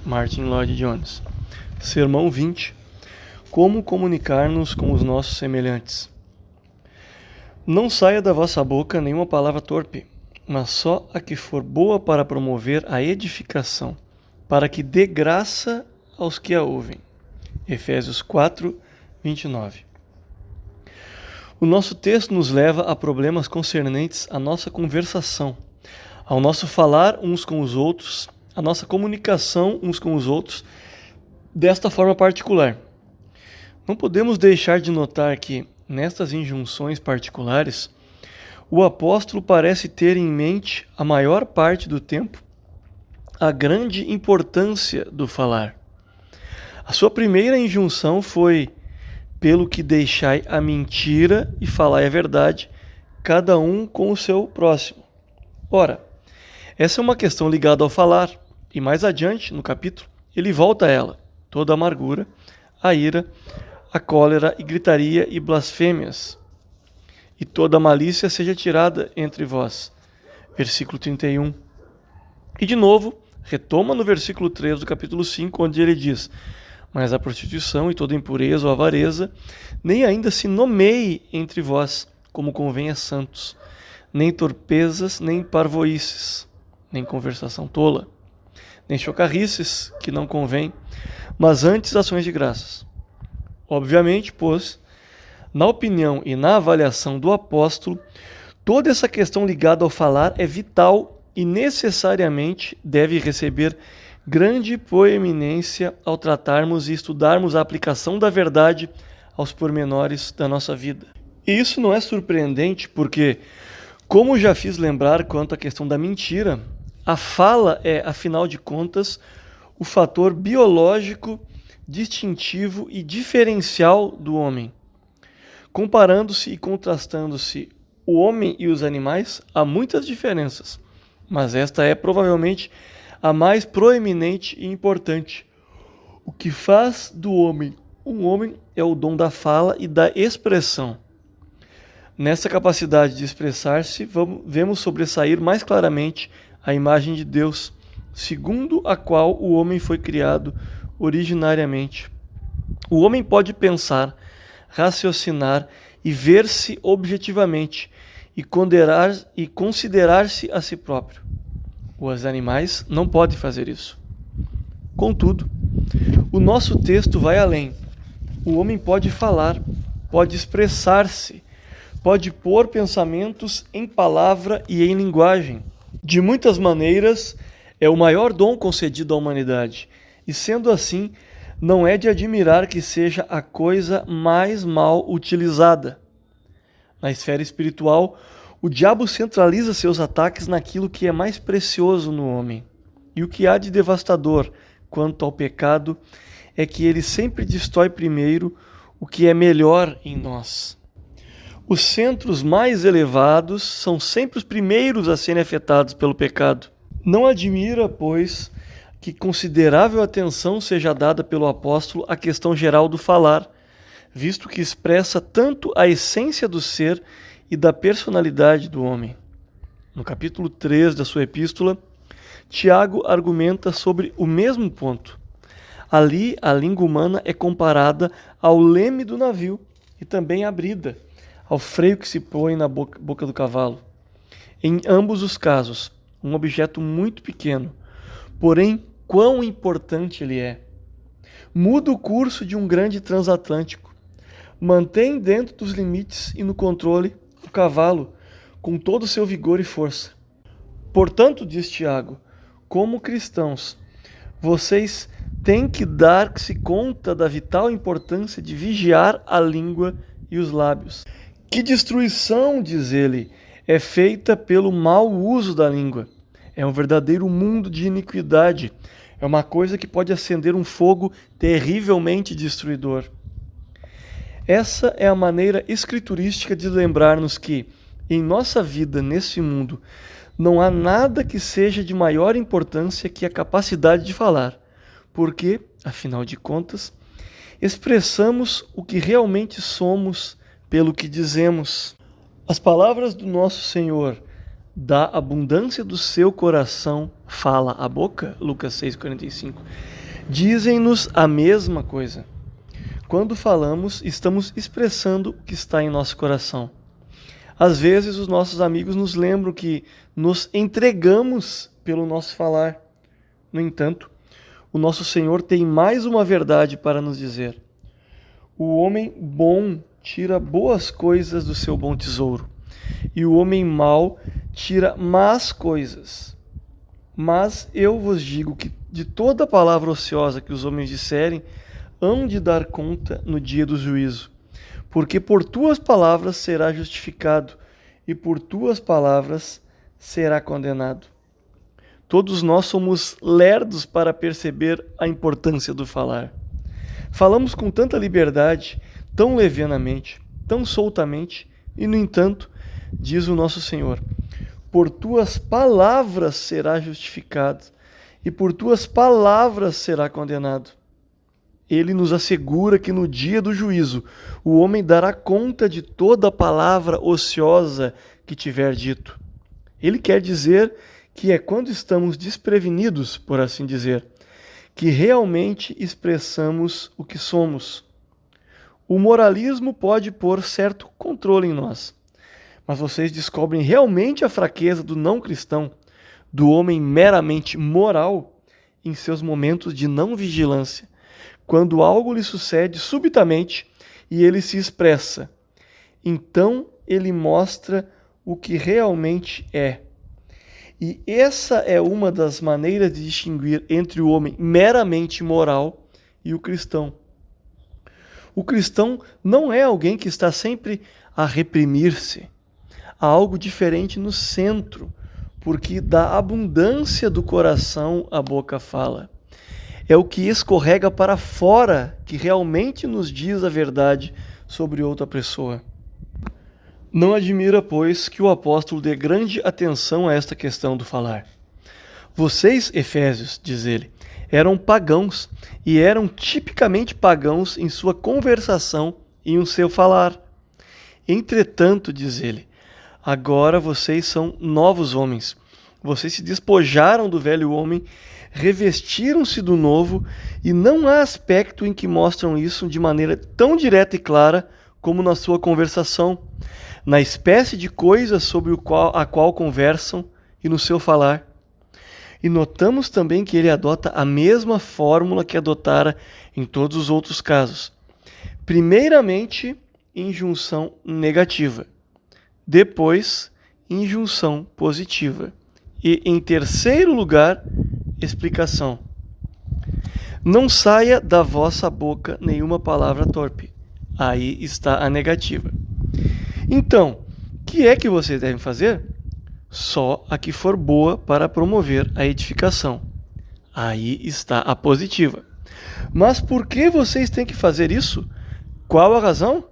Martin Lloyd-Jones. Sermão 20. Como comunicar-nos com os nossos semelhantes. Não saia da vossa boca nenhuma palavra torpe, mas só a que for boa para promover a edificação, para que dê graça aos que a ouvem. Efésios 4, 29. O nosso texto nos leva a problemas concernentes à nossa conversação, ao nosso falar uns com os outros, à nossa comunicação uns com os outros, desta forma particular. Não podemos deixar de notar que, nestas injunções particulares, o apóstolo parece ter em mente, a maior parte do tempo, a grande importância do falar. A sua primeira injunção foi: pelo que deixai a mentira e falai a verdade, cada um com o seu próximo. Ora, essa é uma questão ligada ao falar, e mais adiante, no capítulo, ele volta a ela: toda amargura, a ira, a cólera e gritaria e blasfêmias, e toda malícia seja tirada entre vós. Versículo 31. E de novo, retoma no versículo 3 do capítulo 5, onde ele diz: mas a prostituição e toda impureza ou avareza nem ainda se nomeie entre vós, como convém a santos, nem torpezas, nem parvoices, nem conversação tola, nem chocarrices, que não convém, mas antes ações de graças. Obviamente, pois, na opinião e na avaliação do apóstolo, toda essa questão ligada ao falar é vital e necessariamente deve receber grande proeminência ao tratarmos e estudarmos a aplicação da verdade aos pormenores da nossa vida. E isso não é surpreendente porque, como já fiz lembrar quanto à questão da mentira, a fala é, afinal de contas, o fator biológico, distintivo e diferencial do homem. Comparando-se e contrastando-se o homem e os animais, há muitas diferenças, mas esta é provavelmente a mais proeminente e importante. O que faz do homem um homem é o dom da fala e da expressão. Nessa capacidade de expressar-se, vemos sobressair mais claramente a imagem de Deus, segundo a qual o homem foi criado originariamente. O homem pode pensar, raciocinar e ver-se objetivamente e considerar-se a si próprio. Os animais não podem fazer isso. Contudo, o nosso texto vai além. O homem pode falar, pode expressar-se, pode pôr pensamentos em palavra e em linguagem. De muitas maneiras, é o maior dom concedido à humanidade, e sendo assim, não é de admirar que seja a coisa mais mal utilizada. Na esfera espiritual, o diabo centraliza seus ataques naquilo que é mais precioso no homem. E o que há de devastador quanto ao pecado é que ele sempre destrói primeiro o que é melhor em nós. Os centros mais elevados são sempre os primeiros a serem afetados pelo pecado. Não admira, pois, que considerável atenção seja dada pelo apóstolo à questão geral do falar, visto que expressa tanto a essência do ser e da personalidade do homem. No capítulo 3 da sua epístola, Tiago argumenta sobre o mesmo ponto. Ali, a língua humana é comparada ao leme do navio e também à brida, ao freio que se põe na boca do cavalo. Em ambos os casos, um objeto muito pequeno, porém, quão importante ele é. Muda o curso de um grande transatlântico. Mantém dentro dos limites e no controle o cavalo, com todo o seu vigor e força. Portanto, diz Tiago, como cristãos, vocês têm que dar-se conta da vital importância de vigiar a língua e os lábios. Que destruição, diz ele, é feita pelo mau uso da língua. É um verdadeiro mundo de iniquidade. É uma coisa que pode acender um fogo terrivelmente destruidor. Essa é a maneira escriturística de lembrar-nos que, em nossa vida nesse mundo, não há nada que seja de maior importância que a capacidade de falar, porque, afinal de contas, expressamos o que realmente somos pelo que dizemos. As palavras do nosso Senhor, Da abundância do seu coração fala a boca, Lucas 6,45. Dizem-nos a mesma coisa. Quando falamos, estamos expressando o que está em nosso coração. Às vezes, os nossos amigos nos lembram que nos entregamos pelo nosso falar. No entanto, o nosso Senhor tem mais uma verdade para nos dizer. O homem bom tira boas coisas do seu bom tesouro, e o homem mau tira más coisas. Mas eu vos digo que de toda palavra ociosa que os homens disserem, hão de dar conta no dia do juízo. Porque por tuas palavras será justificado, e por tuas palavras será condenado. Todos nós somos lerdos para perceber a importância do falar. Falamos com tanta liberdade, tão levianamente, tão soltamente, e no entanto, diz o nosso Senhor, por tuas palavras será justificado, e por tuas palavras será condenado. Ele nos assegura que no dia do juízo o homem dará conta de toda palavra ociosa que tiver dito. Ele quer dizer que é quando estamos desprevenidos, por assim dizer, que realmente expressamos o que somos. O moralismo pode pôr certo controle em nós, mas vocês descobrem realmente a fraqueza do não cristão, do homem meramente moral, em seus momentos de não vigilância, quando algo lhe sucede subitamente e ele se expressa. Então ele mostra o que realmente é. E essa é uma das maneiras de distinguir entre o homem meramente moral e o cristão. O cristão não é alguém que está sempre a reprimir-se. Há algo diferente no centro, porque da abundância do coração a boca fala. É o que escorrega para fora que realmente nos diz a verdade sobre outra pessoa. Não admira, pois, que o apóstolo dê grande atenção a esta questão do falar. Vocês, Efésios, diz ele, eram pagãos e eram tipicamente pagãos em sua conversação e em seu falar. Entretanto, diz ele, agora vocês são novos homens. Vocês se despojaram do velho homem, revestiram-se do novo, e não há aspecto em que mostram isso de maneira tão direta e clara como na sua conversação, na espécie de coisa sobre a qual conversam e no seu falar. E notamos também que ele adota a mesma fórmula que adotara em todos os outros casos. Primeiramente, injunção negativa. Depois, injunção positiva. E, em terceiro lugar, explicação. Não saia da vossa boca nenhuma palavra torpe. Aí está a negativa. Então, o que é que vocês devem fazer? Só a que for boa para promover a edificação. Aí está a positiva. Mas por que vocês têm que fazer isso? Qual a razão?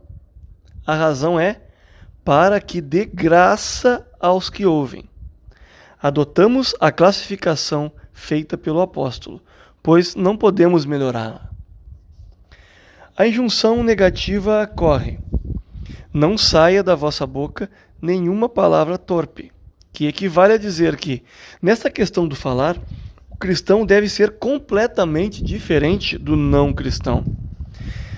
A razão é para que dê graça aos que ouvem. Adotamos a classificação feita pelo apóstolo, pois não podemos melhorá-la. A injunção negativa corre: não saia da vossa boca nenhuma palavra torpe, que equivale a dizer que, nesta questão do falar, o cristão deve ser completamente diferente do não cristão.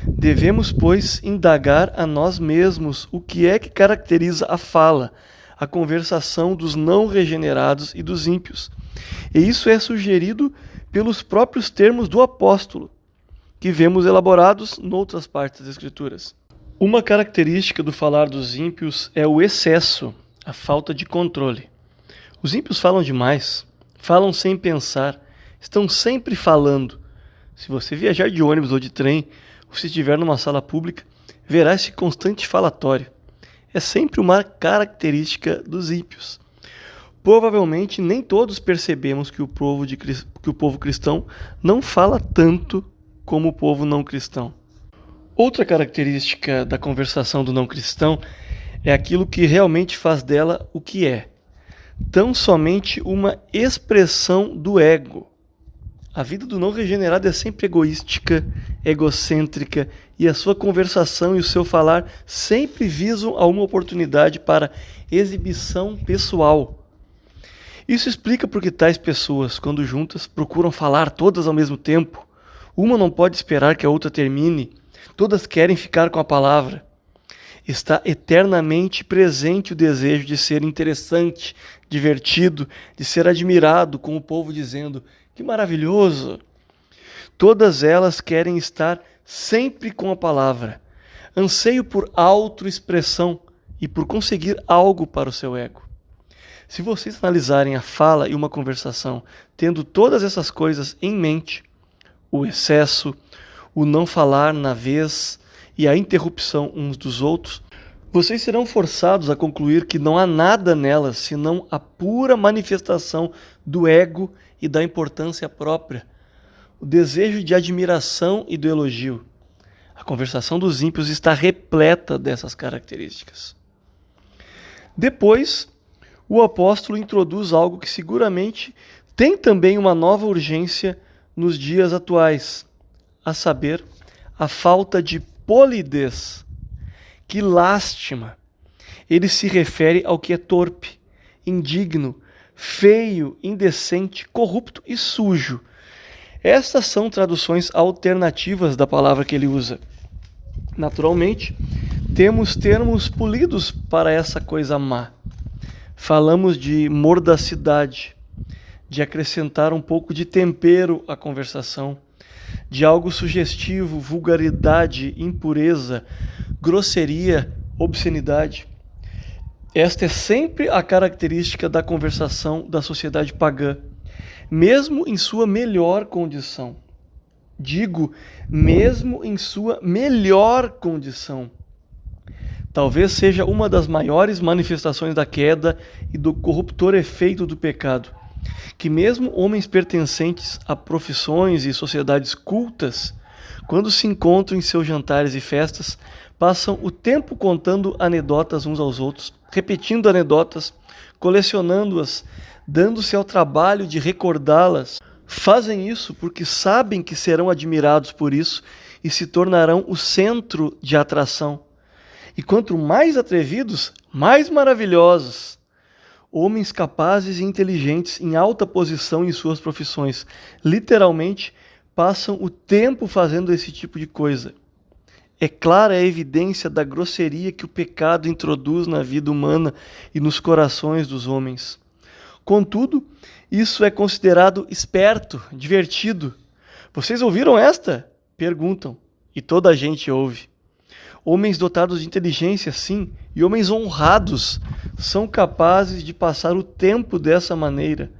Devemos, pois, indagar a nós mesmos o que é que caracteriza a fala, a conversação dos não regenerados e dos ímpios. E isso é sugerido pelos próprios termos do apóstolo, que vemos elaborados noutras partes das Escrituras. Uma característica do falar dos ímpios é o excesso, a falta de controle. Os ímpios falam demais, falam sem pensar, estão sempre falando. Se você viajar de ônibus ou de trem, ou se estiver numa sala pública, verá esse constante falatório. É sempre uma característica dos ímpios. Provavelmente nem todos percebemos que o povo cristão não fala tanto como o povo não cristão. Outra característica da conversação do não cristão é aquilo que realmente faz dela o que é. Tão somente uma expressão do ego. A vida do não regenerado é sempre egoística, egocêntrica, e a sua conversação e o seu falar sempre visam a uma oportunidade para exibição pessoal, Isso explica por que tais pessoas, quando juntas, procuram falar todas ao mesmo tempo. Uma não pode esperar que a outra termine. Todas querem ficar com a palavra. Está eternamente presente o desejo de ser interessante, divertido, de ser admirado, com o povo dizendo: que maravilhoso! Todas elas querem estar sempre com a palavra. Anseio por autoexpressão e por conseguir algo para o seu ego. Se vocês analisarem a fala e uma conversação tendo todas essas coisas em mente, o excesso, o não falar na vez e a interrupção uns dos outros, vocês serão forçados a concluir que não há nada nelas senão a pura manifestação do ego e da importância própria, o desejo de admiração e do elogio. A conversação dos ímpios está repleta dessas características. Depois, o apóstolo introduz algo que seguramente tem também uma nova urgência nos dias atuais, a saber, a falta de polidez. Que lástima! Ele se refere ao que é torpe, indigno, feio, indecente, corrupto e sujo. Estas são traduções alternativas da palavra que ele usa. Naturalmente, temos termos polidos para essa coisa má. Falamos de mordacidade, de acrescentar um pouco de tempero à conversação, de algo sugestivo, vulgaridade, impureza, grosseria, obscenidade. Esta é sempre a característica da conversação da sociedade pagã, mesmo em sua melhor condição. Digo, mesmo em sua melhor condição. Talvez seja uma das maiores manifestações da queda e do corruptor efeito do pecado, que mesmo homens pertencentes a profissões e sociedades cultas, quando se encontram em seus jantares e festas, passam o tempo contando anedotas uns aos outros, repetindo anedotas, colecionando-as, dando-se ao trabalho de recordá-las. Fazem isso porque sabem que serão admirados por isso e se tornarão o centro de atração. E quanto mais atrevidos, mais maravilhosos. Homens capazes e inteligentes em alta posição em suas profissões, literalmente, passam o tempo fazendo esse tipo de coisa. É clara a evidência da grosseria que o pecado introduz na vida humana e nos corações dos homens. Contudo, isso é considerado esperto, divertido. Vocês ouviram esta? Perguntam, e toda a gente ouve. Homens dotados de inteligência, sim, e homens honrados são capazes de passar o tempo dessa maneira.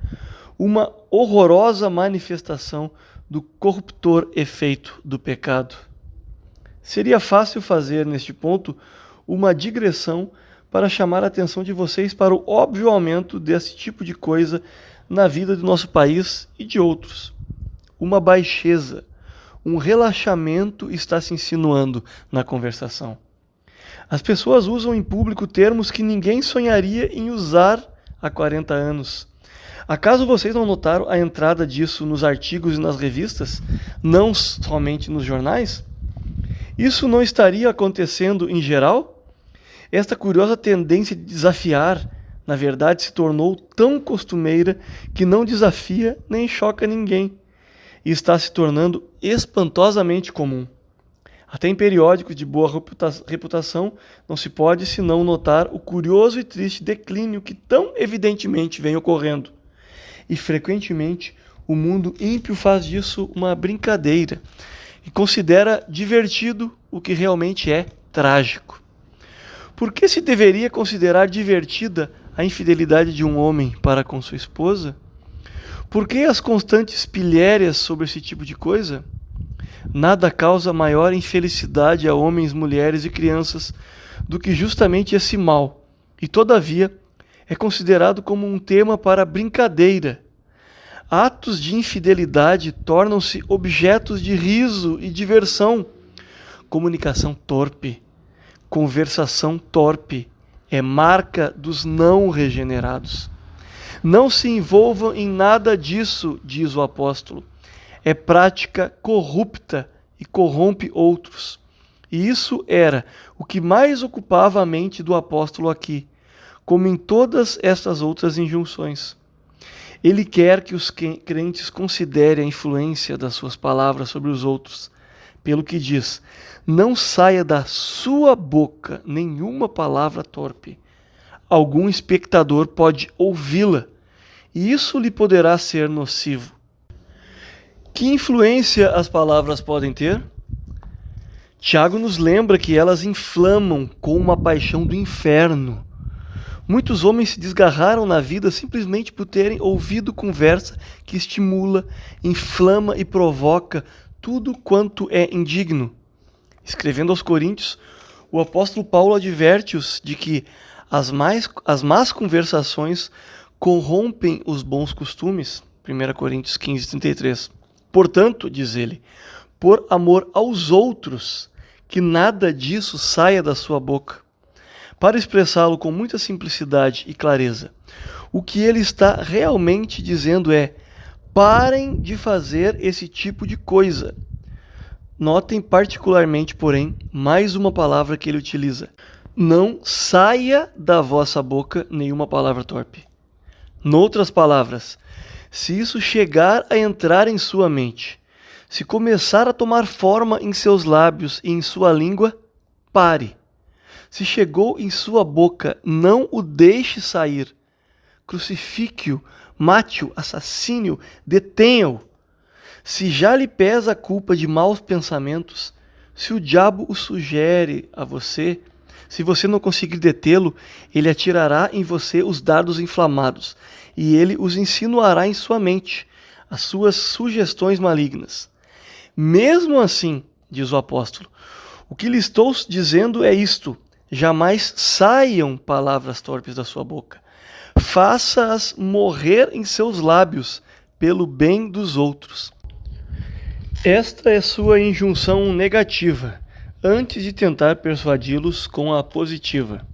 Uma horrorosa manifestação do corruptor efeito do pecado. Seria fácil fazer, neste ponto, uma digressão para chamar a atenção de vocês para o óbvio aumento desse tipo de coisa na vida do nosso país e de outros. Uma baixeza, um relaxamento está se insinuando na conversação. As pessoas usam em público termos que ninguém sonharia em usar há 40 anos. Acaso vocês não notaram a entrada disso nos artigos e nas revistas, não somente nos jornais? Isso não estaria acontecendo em geral? Esta curiosa tendência de desafiar, na verdade, se tornou tão costumeira que não desafia nem choca ninguém, e está se tornando espantosamente comum. Até em periódicos de boa reputação não se pode senão notar o curioso e triste declínio que tão evidentemente vem ocorrendo. E frequentemente o mundo ímpio faz disso uma brincadeira e considera divertido o que realmente é trágico. Por que se deveria considerar divertida a infidelidade de um homem para com sua esposa? Por que as constantes pilhérias sobre esse tipo de coisa? Nada causa maior infelicidade a homens, mulheres e crianças do que justamente esse mal, e todavia é considerado como um tema para brincadeira. Atos de infidelidade tornam-se objetos de riso e diversão. Comunicação torpe, conversação torpe, é marca dos não regenerados. Não se envolvam em nada disso, diz o apóstolo. É prática corrupta e corrompe outros. E isso era o que mais ocupava a mente do apóstolo aqui, como em todas estas outras injunções. Ele quer que os crentes considerem a influência das suas palavras sobre os outros, pelo que diz: não saia da sua boca nenhuma palavra torpe. Algum espectador pode ouvi-la, e isso lhe poderá ser nocivo. Que influência as palavras podem ter? Tiago nos lembra que elas inflamam com uma paixão do inferno. Muitos homens se desgarraram na vida simplesmente por terem ouvido conversa que estimula, inflama e provoca tudo quanto é indigno. Escrevendo aos Coríntios, o apóstolo Paulo adverte-os de que as más conversações corrompem os bons costumes. 1 Coríntios 15:33. Portanto, diz ele, por amor aos outros, que nada disso saia da sua boca. Para expressá-lo com muita simplicidade e clareza, o que ele está realmente dizendo é: parem de fazer esse tipo de coisa. Notem particularmente, porém, mais uma palavra que ele utiliza: não saia da vossa boca nenhuma palavra torpe. Noutras palavras, se isso chegar a entrar em sua mente, se começar a tomar forma em seus lábios e em sua língua, pare. Se chegou em sua boca, não o deixe sair. Crucifique-o, mate-o, assassine-o, detenha-o. Se já lhe pesa a culpa de maus pensamentos, se o diabo o sugere a você, se você não conseguir detê-lo, ele atirará em você os dardos inflamados, e ele os insinuará em sua mente, as suas sugestões malignas. Mesmo assim, diz o apóstolo, o que lhe estou dizendo é isto: jamais saiam palavras torpes da sua boca. Faça-as morrer em seus lábios, pelo bem dos outros. Esta é sua injunção negativa, antes de tentar persuadi-los com a positiva.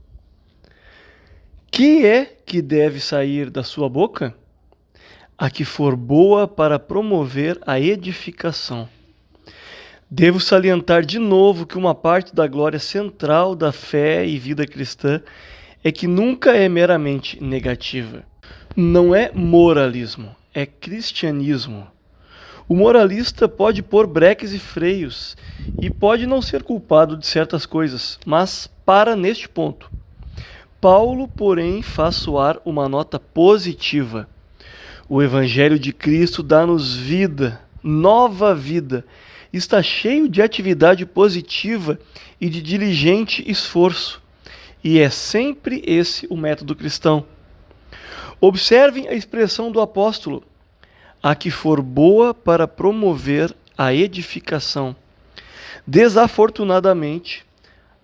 Que é que deve sair da sua boca? A que for boa para promover a edificação. Devo salientar de novo que uma parte da glória central da fé e vida cristã é que nunca é meramente negativa. Não é moralismo, é cristianismo. O moralista pode pôr breques e freios e pode não ser culpado de certas coisas, mas para neste ponto. Paulo, porém, faz soar uma nota positiva. O Evangelho de Cristo dá-nos vida, nova vida. Está cheio de atividade positiva e de diligente esforço. E é sempre esse o método cristão. Observem a expressão do apóstolo: a que for boa para promover a edificação. Desafortunadamente,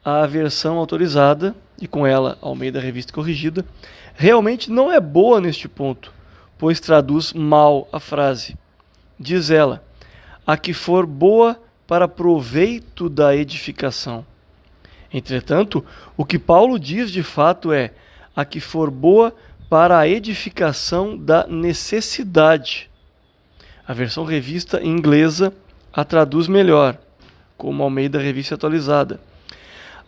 a versão autorizada, e com ela Almeida Revista Corrigida, realmente não é boa neste ponto, pois traduz mal a frase. Diz ela: a que for boa para proveito da edificação. Entretanto, o que Paulo diz de fato é: a que for boa para a edificação da necessidade. A versão revista inglesa a traduz melhor, como Almeida Revista Atualizada: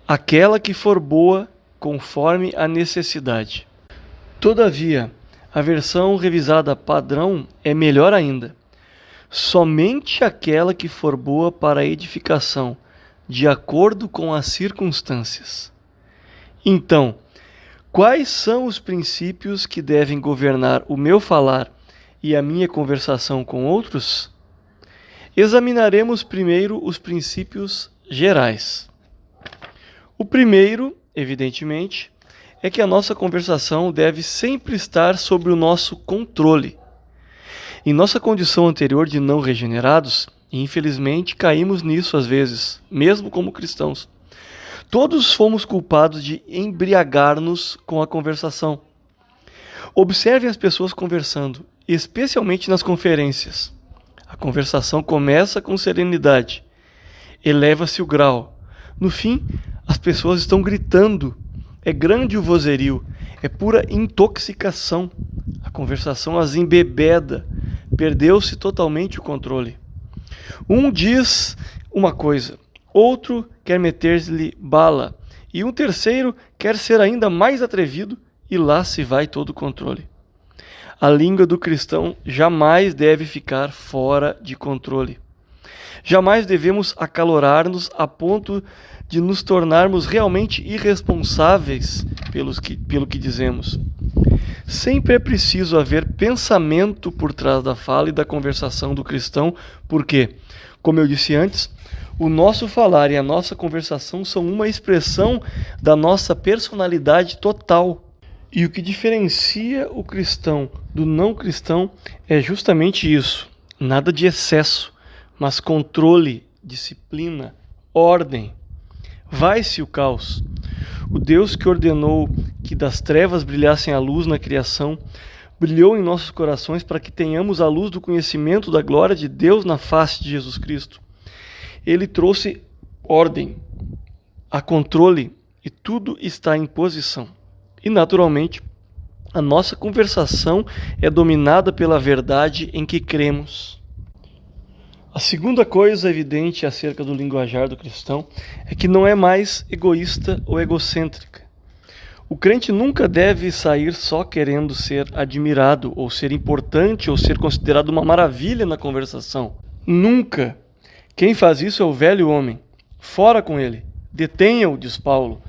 aquela que for boa conforme a necessidade. Todavia, a versão revisada padrão é melhor ainda: somente aquela que for boa para a edificação, de acordo com as circunstâncias. Então, quais são os princípios que devem governar o meu falar e a minha conversação com outros? Examinaremos primeiro os princípios gerais. O primeiro, evidentemente, é que a nossa conversação deve sempre estar sob o nosso controle. Em nossa condição anterior de não regenerados, infelizmente caímos nisso às vezes, mesmo como cristãos. Todos fomos culpados de embriagar-nos com a conversação. Observem as pessoas conversando, especialmente nas conferências. A conversação começa com serenidade, eleva-se o grau. No fim, as pessoas estão gritando. É grande o vozerio, é pura intoxicação. A conversação as embebeda, perdeu-se totalmente o controle. Um diz uma coisa, outro quer meter-lhe bala, e um terceiro quer ser ainda mais atrevido, e lá se vai todo o controle. A língua do cristão jamais deve ficar fora de controle. Jamais devemos acalorar-nos a ponto de nos tornarmos realmente irresponsáveis pelo que dizemos. Sempre é preciso haver pensamento por trás da fala e da conversação do cristão, porque, como eu disse antes, o nosso falar e a nossa conversação são uma expressão da nossa personalidade total. E o que diferencia o cristão do não cristão é justamente isso: nada de excesso, mas controle, disciplina, ordem. Vai-se o caos. O Deus que ordenou que das trevas brilhassem a luz na criação, brilhou em nossos corações para que tenhamos a luz do conhecimento da glória de Deus na face de Jesus Cristo. Ele trouxe ordem, a controle, e tudo está em posição. E, naturalmente, a nossa conversação é dominada pela verdade em que cremos. A segunda coisa evidente acerca do linguajar do cristão é que não é mais egoísta ou egocêntrica. O crente nunca deve sair só querendo ser admirado, ou ser importante, ou ser considerado uma maravilha na conversação. Nunca. Quem faz isso é o velho homem. Fora com ele. Detenha-o, diz Paulo.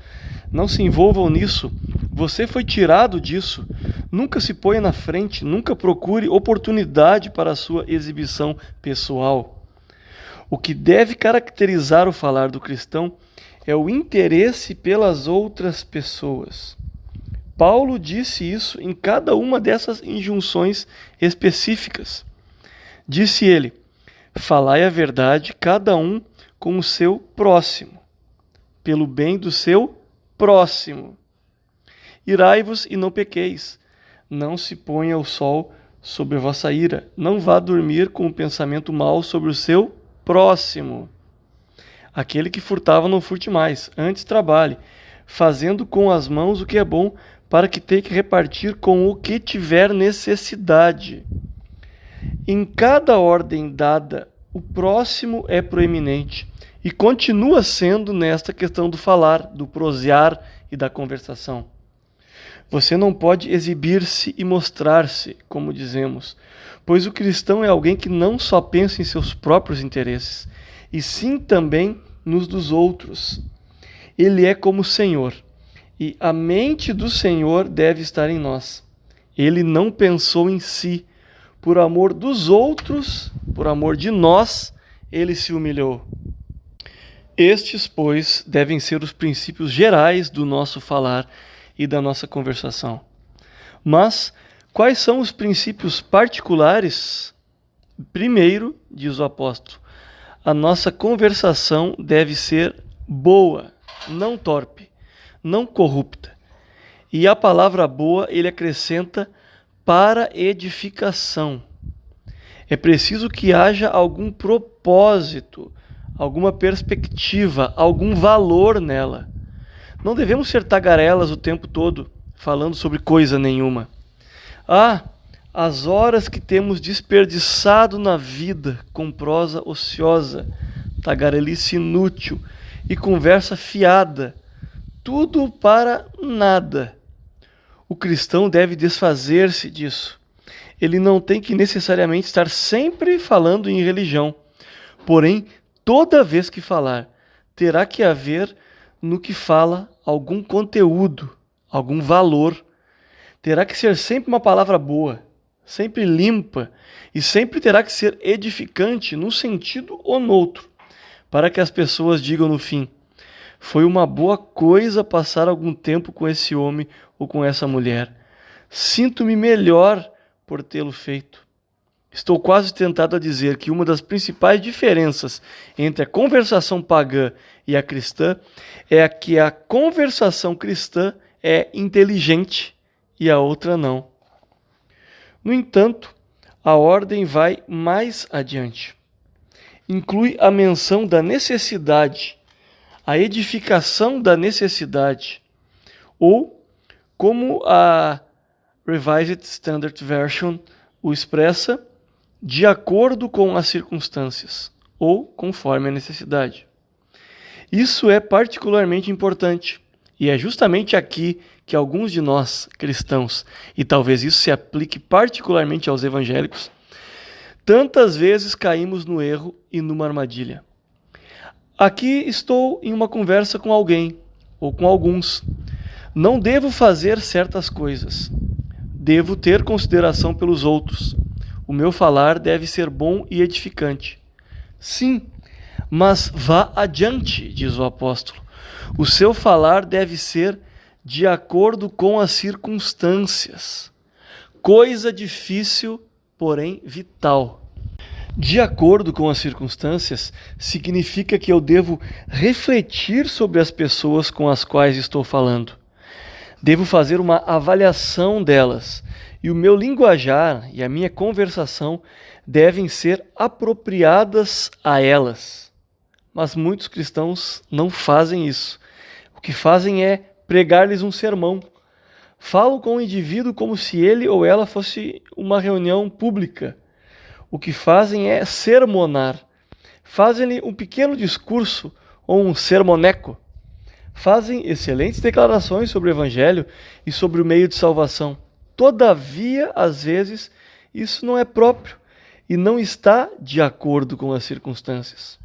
Não se envolvam nisso. Você foi tirado disso. Nunca se ponha na frente, nunca procure oportunidade para a sua exibição pessoal. O que deve caracterizar o falar do cristão é o interesse pelas outras pessoas. Paulo disse isso em cada uma dessas injunções específicas. Disse ele: falai a verdade, cada um com o seu próximo, pelo bem do seu próximo. Irai-vos e não pequeis. Não se ponha o sol sobre a vossa ira. Não vá dormir com o pensamento mau sobre o seu próximo. Aquele que furtava não furte mais, antes trabalhe, fazendo com as mãos o que é bom, para que tenha que repartir com o que tiver necessidade. Em cada ordem dada, o próximo é proeminente, e continua sendo nesta questão do falar, do prosear e da conversação. Você não pode exibir-se e mostrar-se, como dizemos, pois o cristão é alguém que não só pensa em seus próprios interesses, e sim também nos dos outros. Ele é como o Senhor, e a mente do Senhor deve estar em nós. Ele não pensou em si. Por amor dos outros, por amor de nós, ele se humilhou. Estes, pois, devem ser os princípios gerais do nosso falar e da nossa conversação. Mas quais são os princípios particulares? Primeiro, diz o apóstolo, a nossa conversação deve ser boa, não torpe, não corrupta. E a palavra boa ele acrescenta para edificação. É preciso que haja algum propósito, alguma perspectiva, algum valor nela. Não devemos ser tagarelas o tempo todo, falando sobre coisa nenhuma. As horas que temos desperdiçado na vida com prosa ociosa, tagarelice inútil e conversa fiada, tudo para nada. O cristão deve desfazer-se disso. Ele não tem que necessariamente estar sempre falando em religião. Porém, toda vez que falar, terá que haver no que fala algum conteúdo, algum valor. Terá que ser sempre uma palavra boa, sempre limpa, e sempre terá que ser edificante num sentido ou no outro, para que as pessoas digam no fim: foi uma boa coisa passar algum tempo com esse homem ou com essa mulher. Sinto-me melhor por tê-lo feito. Estou quase tentado a dizer que uma das principais diferenças entre a conversação pagã e a cristã é que a conversação cristã é inteligente e a outra não. No entanto, a ordem vai mais adiante. Inclui a menção da necessidade, a edificação da necessidade, ou, como a Revised Standard Version o expressa, de acordo com as circunstâncias, ou conforme a necessidade. Isso é particularmente importante, E é justamente aqui que alguns de nós, cristãos, e talvez isso se aplique particularmente aos evangélicos, tantas vezes caímos no erro e numa armadilha. Aqui estou em uma conversa com alguém, ou com alguns. Não devo fazer certas coisas. Devo ter consideração pelos outros. O meu falar deve ser bom e edificante. Sim, mas vá adiante, diz o apóstolo. O seu falar deve ser de acordo com as circunstâncias. Coisa difícil, porém vital. De acordo com as circunstâncias significa que eu devo refletir sobre as pessoas com as quais estou falando. Devo fazer uma avaliação delas, e o meu linguajar e a minha conversação devem ser apropriadas a elas. Mas muitos cristãos não fazem isso. O que fazem é pregar-lhes um sermão. Falam com o indivíduo como se ele ou ela fosse uma reunião pública. O que fazem é sermonar. Fazem-lhe um pequeno discurso ou um sermoneco. Fazem excelentes declarações sobre o Evangelho e sobre o meio de salvação. Todavia, às vezes, isso não é próprio e não está de acordo com as circunstâncias.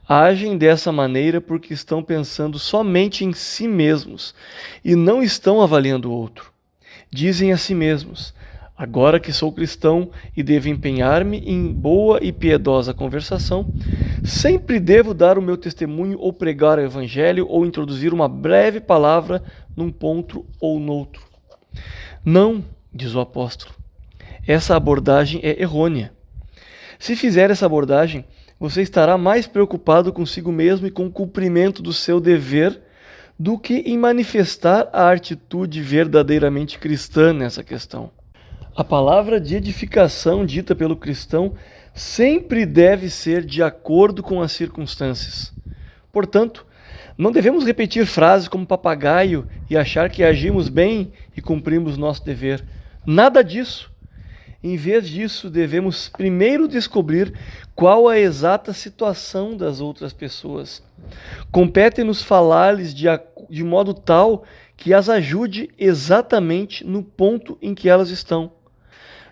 Agem dessa maneira porque estão pensando somente em si mesmos e não estão avaliando o outro. Dizem a si mesmos: agora que sou cristão e devo empenhar-me em boa e piedosa conversação, sempre devo dar o meu testemunho ou pregar o Evangelho ou introduzir uma breve palavra num ponto ou noutro. Não, diz o apóstolo, essa abordagem é errônea. Se fizer essa abordagem, você estará mais preocupado consigo mesmo e com o cumprimento do seu dever do que em manifestar a atitude verdadeiramente cristã nessa questão. A palavra de edificação dita pelo cristão sempre deve ser de acordo com as circunstâncias. Portanto, não devemos repetir frases como papagaio e achar que agimos bem e cumprimos nosso dever. Nada disso. Em vez disso, devemos primeiro descobrir qual a exata situação das outras pessoas. Compete-nos falar-lhes de modo tal que as ajude exatamente no ponto em que elas estão.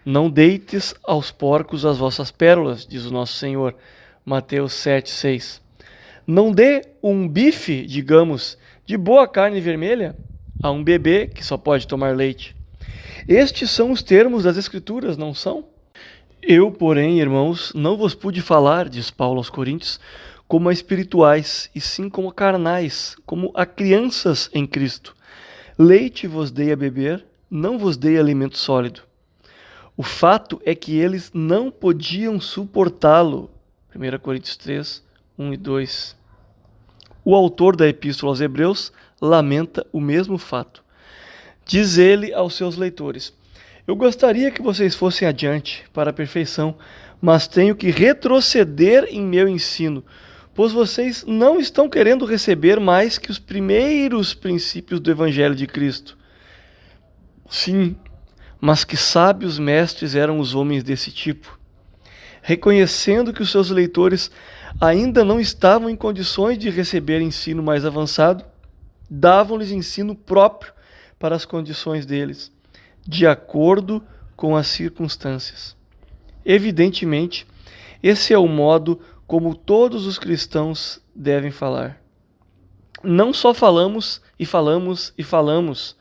Não deites aos porcos as vossas pérolas, diz o nosso Senhor, Mateus 7,6. Não dê um bife, digamos, de boa carne vermelha a um bebê que só pode tomar leite. Estes são os termos das Escrituras, não são? Eu, porém, irmãos, não vos pude falar, diz Paulo aos Coríntios, como a espirituais, e sim como a carnais, como a crianças em Cristo. Leite vos dei a beber, não vos dei alimento sólido. O fato é que eles não podiam suportá-lo. 1 Coríntios 3, 1 e 2. O autor da Epístola aos Hebreus lamenta o mesmo fato. Diz ele aos seus leitores: eu gostaria que vocês fossem adiante para a perfeição, mas tenho que retroceder em meu ensino, pois vocês não estão querendo receber mais que os primeiros princípios do Evangelho de Cristo. Sim, mas que sábios mestres eram os homens desse tipo. Reconhecendo que os seus leitores ainda não estavam em condições de receber ensino mais avançado, davam-lhes ensino próprio para as condições deles, de acordo com as circunstâncias. Evidentemente, esse é o modo como todos os cristãos devem falar. Não só falamos e falamos e falamos,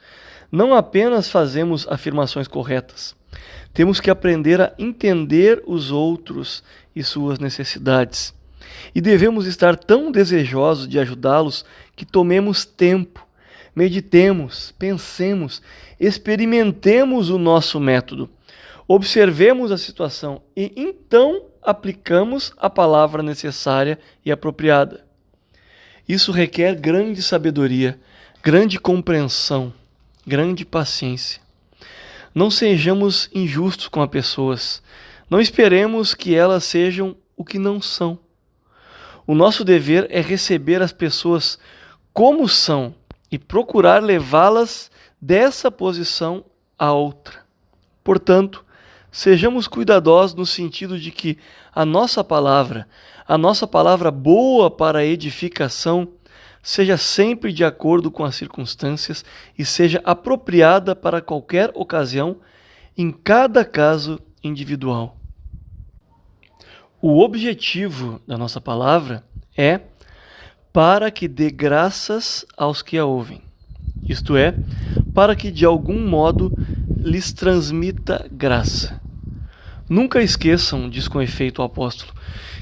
não apenas fazemos afirmações corretas. Temos que aprender a entender os outros e suas necessidades. E devemos estar tão desejosos de ajudá-los que tomemos tempo, meditemos, pensemos, experimentemos o nosso método, observemos a situação e então aplicamos a palavra necessária e apropriada. Isso requer grande sabedoria, grande compreensão, grande paciência. Não sejamos injustos com as pessoas. Não esperemos que elas sejam o que não são. O nosso dever é receber as pessoas como são e procurar levá-las dessa posição a outra. Portanto, sejamos cuidadosos no sentido de que a nossa palavra boa para a edificação, seja sempre de acordo com as circunstâncias e seja apropriada para qualquer ocasião, em cada caso individual. O objetivo da nossa palavra é para que dê graças aos que a ouvem, isto é, para que de algum modo lhes transmita graça. Nunca esqueçam, diz com efeito o apóstolo,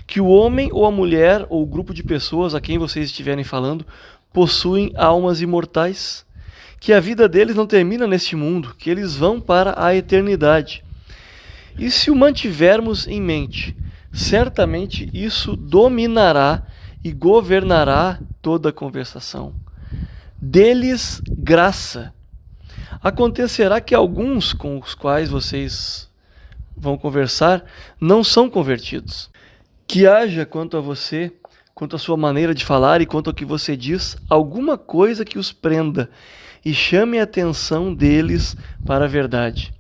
que o homem ou a mulher ou o grupo de pessoas a quem vocês estiverem falando possuem almas imortais, que a vida deles não termina neste mundo, que eles vão para a eternidade. E se o mantivermos em mente, certamente isso dominará e governará toda a conversação. Dê-lhes graça. Acontecerá que alguns com os quais vocês vão conversar não são convertidos. Que haja quanto a você, quanto à sua maneira de falar e quanto ao que você diz, alguma coisa que os prenda e chame a atenção deles para a verdade.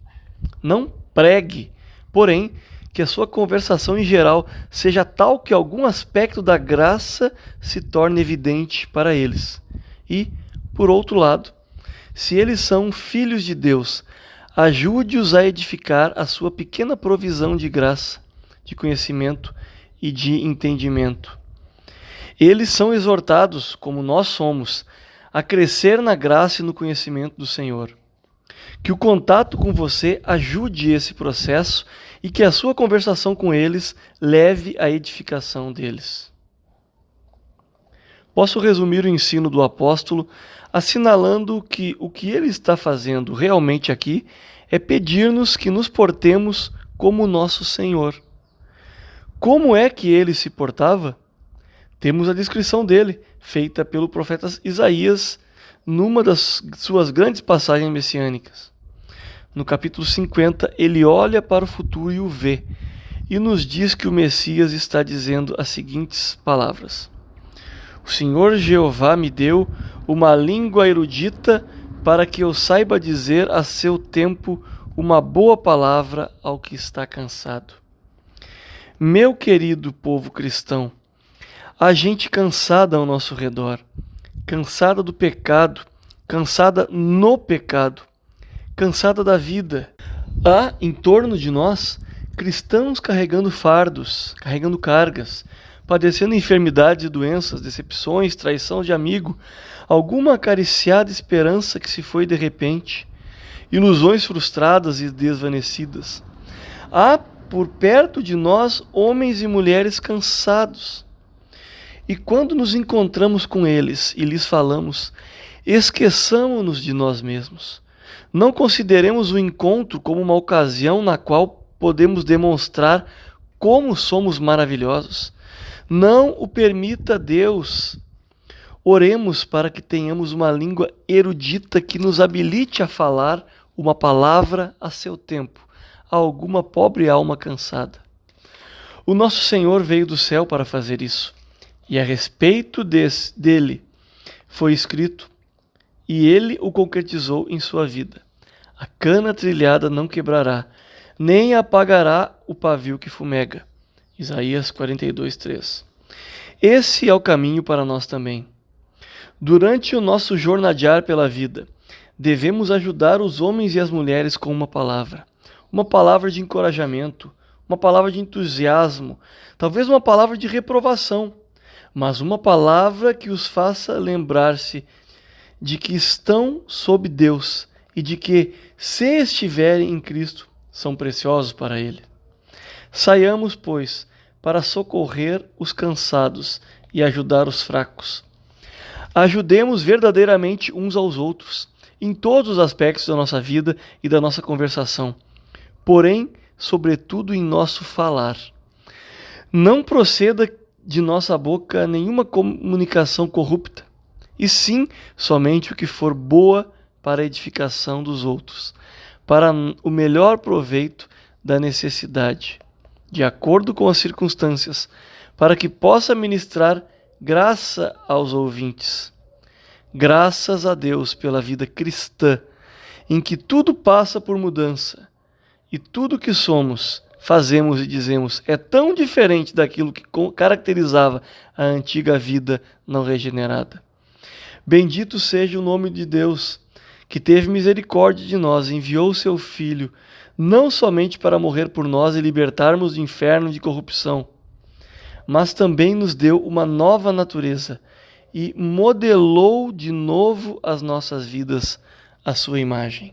Não pregue, porém, que a sua conversação em geral seja tal que algum aspecto da graça se torne evidente para eles. E, por outro lado, se eles são filhos de Deus, ajude-os a edificar a sua pequena provisão de graça, de conhecimento e de entendimento. Eles são exortados, como nós somos, a crescer na graça e no conhecimento do Senhor. Que o contato com você ajude esse processo e que a sua conversação com eles leve à edificação deles. Posso resumir o ensino do apóstolo assinalando que o que ele está fazendo realmente aqui é pedir-nos que nos portemos como nosso Senhor. Como é que ele se portava? Temos a descrição dele, feita pelo profeta Isaías, numa das suas grandes passagens messiânicas. No capítulo 50, ele olha para o futuro e o vê, e nos diz que o Messias está dizendo as seguintes palavras: O Senhor Jeová me deu uma língua erudita para que eu saiba dizer a seu tempo uma boa palavra ao que está cansado. Meu querido povo cristão, há gente cansada ao nosso redor, cansada do pecado, cansada no pecado, cansada da vida. Há em torno de nós cristãos carregando fardos, carregando cargas, padecendo enfermidades e doenças, decepções, traição de amigo, alguma acariciada esperança que se foi de repente, ilusões frustradas e desvanecidas. Há por perto de nós homens e mulheres cansados. E quando nos encontramos com eles e lhes falamos, esqueçamo-nos de nós mesmos. Não consideremos o encontro como uma ocasião na qual podemos demonstrar como somos maravilhosos. Não o permita Deus. Oremos para que tenhamos uma língua erudita que nos habilite a falar uma palavra a seu tempo, a alguma pobre alma cansada. O nosso Senhor veio do céu para fazer isso, e a respeito dele foi escrito, e ele o concretizou em sua vida. A cana trilhada não quebrará, nem apagará o pavio que fumega. Isaías 42:3. Esse é o caminho para nós também. Durante o nosso jornadear pela vida, devemos ajudar os homens e as mulheres com uma palavra de encorajamento, uma palavra de entusiasmo, talvez uma palavra de reprovação, mas uma palavra que os faça lembrar-se de que estão sob Deus e de que, se estiverem em Cristo, são preciosos para Ele. Saiamos, pois, para socorrer os cansados e ajudar os fracos. Ajudemos verdadeiramente uns aos outros, em todos os aspectos da nossa vida e da nossa conversação, porém, sobretudo em nosso falar. Não proceda de nossa boca nenhuma comunicação corrupta, e sim somente o que for boa para a edificação dos outros, para o melhor proveito da necessidade, de acordo com as circunstâncias, para que possa ministrar graça aos ouvintes. Graças a Deus pela vida cristã, em que tudo passa por mudança, e tudo que somos, fazemos e dizemos é tão diferente daquilo que caracterizava a antiga vida não regenerada. Bendito seja o nome de Deus, que teve misericórdia de nós e enviou o seu Filho, não somente para morrer por nós e libertarmos do inferno de corrupção, mas também nos deu uma nova natureza e modelou de novo as nossas vidas à sua imagem.